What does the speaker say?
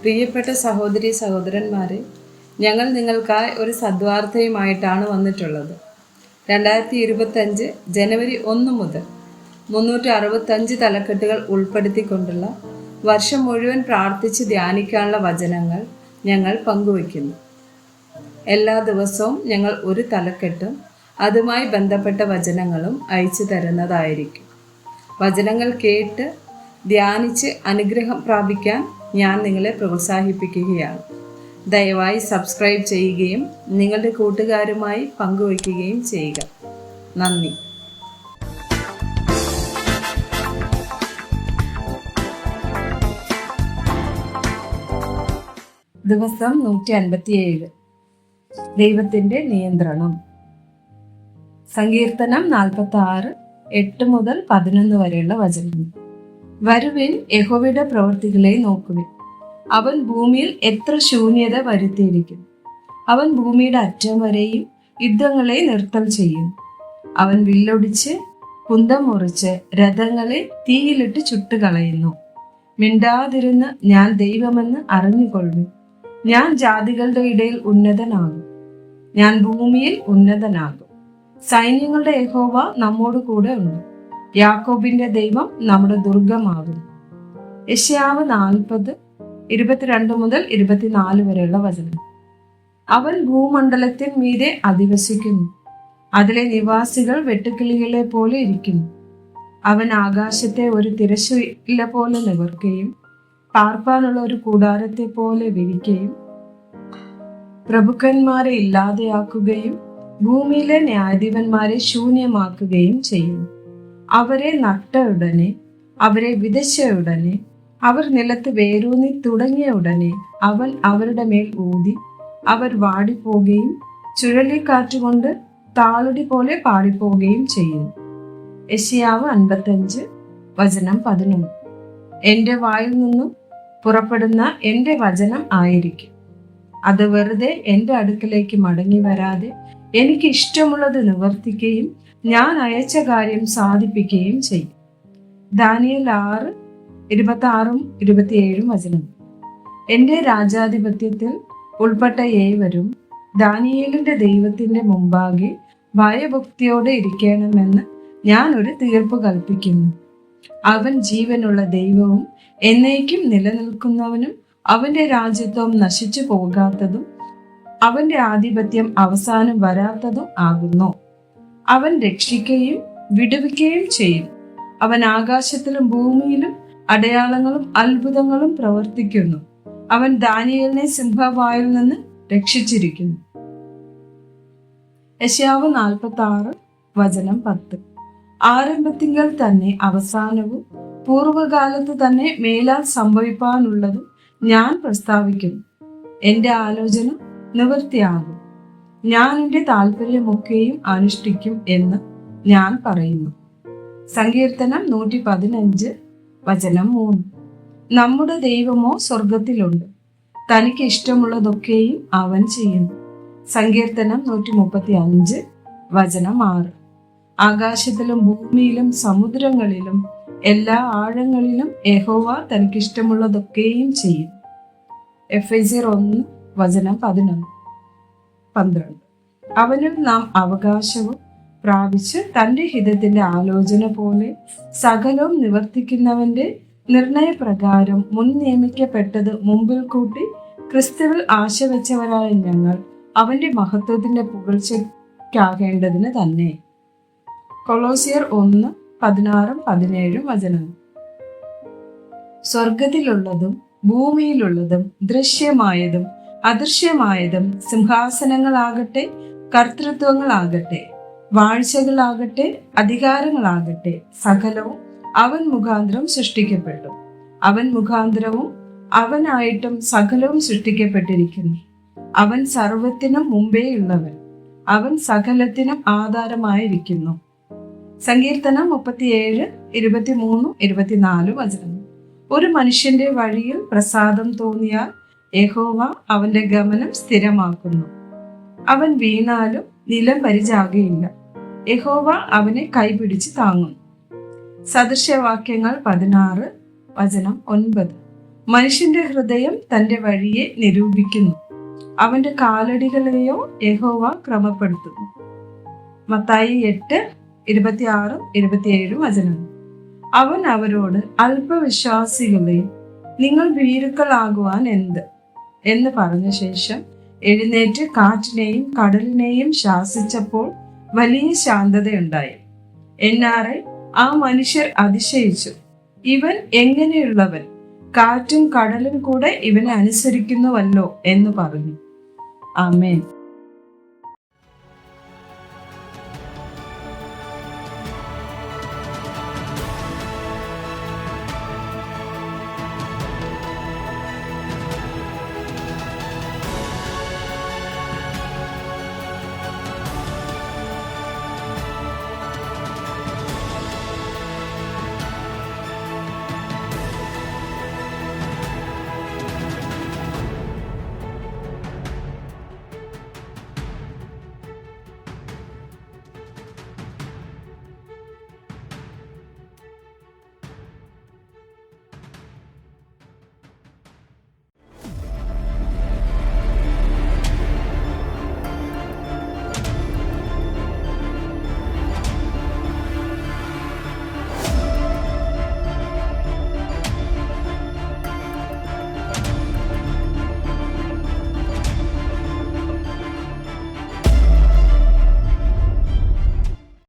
പ്രിയപ്പെട്ട സഹോദരി സഹോദരന്മാരെ, ഞങ്ങൾ നിങ്ങൾക്കായി ഒരു സദ്വാർത്തയുമായിട്ടാണ് വന്നിട്ടുള്ളത്. 2025 ജനുവരി 1 മുതൽ 365 തലക്കെട്ടുകൾ ഉൾപ്പെടുത്തിക്കൊണ്ടുള്ള വർഷം മുഴുവൻ പ്രാർത്ഥിച്ച് ധ്യാനിക്കാനുള്ള വചനങ്ങൾ ഞങ്ങൾ പങ്കുവയ്ക്കുന്നു. എല്ലാ ദിവസവും ഞങ്ങൾ ഒരു തലക്കെട്ടും അതുമായി ബന്ധപ്പെട്ട വചനങ്ങളും അയച്ചു തരുന്നതായിരിക്കും. വചനങ്ങൾ കേട്ട് ധ്യാനിച്ച് അനുഗ്രഹം പ്രാപിക്കാൻ ഞാൻ നിങ്ങളെ പ്രോത്സാഹിപ്പിക്കുകയാണ്. ദയവായി സബ്സ്ക്രൈബ് ചെയ്യുകയും നിങ്ങളുടെ കൂട്ടുകാരുമായി പങ്കുവയ്ക്കുകയും ചെയ്യുക. നന്ദി. ദിവസം 157. ദൈവത്തിൻ്റെ നിയന്ത്രണം. സങ്കീർത്തനം 46, 8 മുതൽ 11 വരെയുള്ള വചനങ്ങൾ. വരുവിൻ, യഹോവയുടെ പ്രവൃത്തികളെ നോക്കുവിൻ. അവൻ ഭൂമിയിൽ എത്ര ശൂന്യത വരുത്തിയിരിക്കുന്നു. അവൻ ഭൂമിയുടെ അറ്റം വരെയും യുദ്ധങ്ങളെ നിർത്തൽ ചെയ്യുന്നു. അവൻ വില്ലൊടിച്ച് കുന്തം മുറിച്ച് രഥങ്ങളെ തീയിലിട്ട് ചുട്ടുകളയുന്നു. മിണ്ടാതിരുന്ന് ഞാൻ ദൈവമെന്ന് അറിഞ്ഞുകൊള്ളുവിൻ. ഞാൻ ജാതികളുടെ ഇടയിൽ ഉന്നതനാകും. ഞാൻ ഭൂമിയിൽ ഉന്നതനാകും. സൈന്യങ്ങളുടെ യഹോവ നമ്മോട് കൂടെ ഉണ്ട്. യാക്കോബിന്റെ ദൈവം നമ്മുടെ ദുർഗമാകുന്നു. യെശയ്യാവ് 40, 22 മുതൽ 24 വരെയുള്ള വചനം. അവൻ ഭൂമണ്ഡലത്തിൻ മീതെ അധിവസിക്കുന്നു. അതിലെ നിവാസികൾ വെട്ടുക്കിളികളെ പോലെ ഇരിക്കുന്നു. അവൻ ആകാശത്തെ ഒരു തിരശ്ശീല പോലെ നിവർക്കുകയും പാർപ്പാനുള്ള ഒരു കൂടാരത്തെ പോലെ വിരിക്കുകയും പ്രഭുക്കന്മാരെ ഇല്ലാതെയാക്കുകയും ഭൂമിയിലെ ന്യായാധിപന്മാരെ ശൂന്യമാക്കുകയും ചെയ്യുന്നു. അവരെ നട്ട ഉടനെ, അവരെ വിതച്ച ഉടനെ, അവർ നിലത്ത് വേരൂന്നി തുടങ്ങിയ ഉടനെ അവൻ അവരുടെ മേൽ ഊതി അവർ വാടിപ്പോകുകയും ചുഴലിക്കാറ്റുകൊണ്ട് താളടി പോലെ പാടിപ്പോവുകയും ചെയ്യുന്നു. യെശയ്യാവ് 55, വചനം 11. എൻ്റെ വായിൽ നിന്നും പുറപ്പെടുന്ന എൻ്റെ വചനം ആയിരിക്കും. അത് വെറുതെ എൻ്റെ അടുക്കലേക്ക് മടങ്ങി വരാതെ എനിക്ക് ഇഷ്ടമുള്ളത് നിവർത്തിക്കുകയും ഞാൻ അയച്ച കാര്യം സാധിപ്പിക്കുകയും ചെയ്യും. ദാനിയേൽ 6, 26, 27 വചനം. എൻ്റെ രാജാധിപത്യത്തിൽ ഉൾപ്പെട്ട ഏവരും ദാനിയേലിന്റെ ദൈവത്തിന്റെ മുമ്പാകെ ഭയഭക്തിയോടെ ഇരിക്കണമെന്ന് ഞാൻ ഒരു തീർപ്പ് കൽപ്പിക്കുന്നു. അവൻ ജീവനുള്ള ദൈവവും എന്നേക്കും നിലനിൽക്കുന്നവനും അവന്റെ രാജ്യത്വം നശിച്ചു പോകാത്തതും അവന്റെ ആധിപത്യം അവസാനം വരാത്തതും ആകുന്നു. അവൻ രക്ഷിക്കുകയും വിടുവിക്കുകയും ചെയ്യും. അവൻ ആകാശത്തിലും ഭൂമിയിലും അടയാളങ്ങളും അത്ഭുതങ്ങളും പ്രവർത്തിക്കുന്നു. അവൻ ദാനിയേലിനെ സിംഹവായിൽ നിന്ന് രക്ഷിച്ചിരിക്കുന്നു. യെശയ്യാവ് 46, വചനം 10. ആരംഭത്തിങ്കൽ തന്നെ അവസാനവും പൂർവകാലത്ത് തന്നെ മേലാൽ സംഭവിപ്പാനുള്ളതും ഞാൻ പ്രസ്താവിക്കുന്നു. എൻ്റെ ആലോചന നിവൃത്തിയാകും. ഞാൻ എൻ്റെ താല്പര്യമൊക്കെയും അനുഷ്ഠിക്കും എന്ന് ഞാൻ പറയുന്നു. സങ്കീർത്തനം 115, വചനം 3. നമ്മുടെ ദൈവമോ സ്വർഗത്തിലുണ്ട്. തനിക്ക് ഇഷ്ടമുള്ളതൊക്കെയും അവൻ ചെയ്യുന്നു. സങ്കീർത്തനം 135, വചനം 6. ആകാശത്തിലും ഭൂമിയിലും സമുദ്രങ്ങളിലും എല്ലാ ആഴങ്ങളിലും യഹോവ തനിക്കിഷ്ടമുള്ളതൊക്കെയും ചെയ്യും. എഫെസ്യർ 1, വചനം 11, 12. അവനിൽ നാം അവകാശവും പ്രാപിച്ച് തൻ്റെ ഹിതത്തിന്റെ ആലോചന പോലെ സകലവും നിവർത്തിക്കുന്നവന്റെ നിർണയപ്രകാരം മുൻ നിയമിക്കപ്പെട്ടത് മുമ്പിൽ കൂട്ടി ക്രിസ്തുവിൽ ആശ വെച്ചവരായ ഞങ്ങൾ അവന്റെ മഹത്വത്തിന്റെ പുകഴ്ചയ്ക്കാകേണ്ടതിന് തന്നെ. കൊളോസിയർ 1, 16, 17 വചനങ്ങൾ. സ്വർഗത്തിലുള്ളതും ഭൂമിയിലുള്ളതും ദൃശ്യമായതും അദൃശ്യമായതും സിംഹാസനങ്ങളാകട്ടെ, കർത്തൃത്വങ്ങളാകട്ടെ, വാഴ്ചകളാകട്ടെ, അധികാരങ്ങളാകട്ടെ, സകലവും അവൻ മുഖാന്തരം സൃഷ്ടിക്കപ്പെട്ടു. അവൻ മുഖാന്തരവും അവനായിട്ടും സകലവും സൃഷ്ടിക്കപ്പെട്ടിരിക്കുന്നു. അവൻ സർവത്തിനും മുമ്പേയുള്ളവൻ. അവൻ സകലത്തിനും ആധാരമായിരിക്കുന്നു. സങ്കീർത്തനം 37, 23, 24 വചനങ്ങൾ. ഒരു മനുഷ്യന്റെ വഴിയിൽ പ്രസാദം തോന്നിയാൽ യഹോവ അവന്റെ ഗമനം സ്ഥിരമാക്കുന്നു. അവൻ വീണാലും നിലം പരിചാകുകയില്ല. യഹോവ അവനെ കൈപിടിച്ച് താങ്ങുന്നു. സദൃശവാക്യങ്ങൾ 16, വചനം 9. മനുഷ്യന്റെ ഹൃദയം തന്റെ വഴിയെ നിരൂപിക്കുന്നു, അവന്റെ കാലടികളെയോ യഹോവ ക്രമപ്പെടുത്തുന്നു. മത്തായി 8:26-27 വചനം. അവൻ അവരോട്, അല്പവിശ്വാസികളെ, നിങ്ങൾ ഭീരുക്കളാകുവാൻ എന്ത് എന്ന് പറഞ്ഞ ശേഷം എഴുന്നേറ്റ് കാറ്റിനെയും കടലിനെയും ശാസിച്ചപ്പോൾ വലിയ ശാന്തതയുണ്ടായി. എന്നാറെ ആ മനുഷ്യർ അതിശയിച്ചു, ഇവൻ എങ്ങനെയുള്ളവൻ, കാറ്റും കടലും കൂടെ ഇവനെ അനുസരിക്കുന്നുവല്ലോ എന്ന് പറഞ്ഞു. ആമേൻ.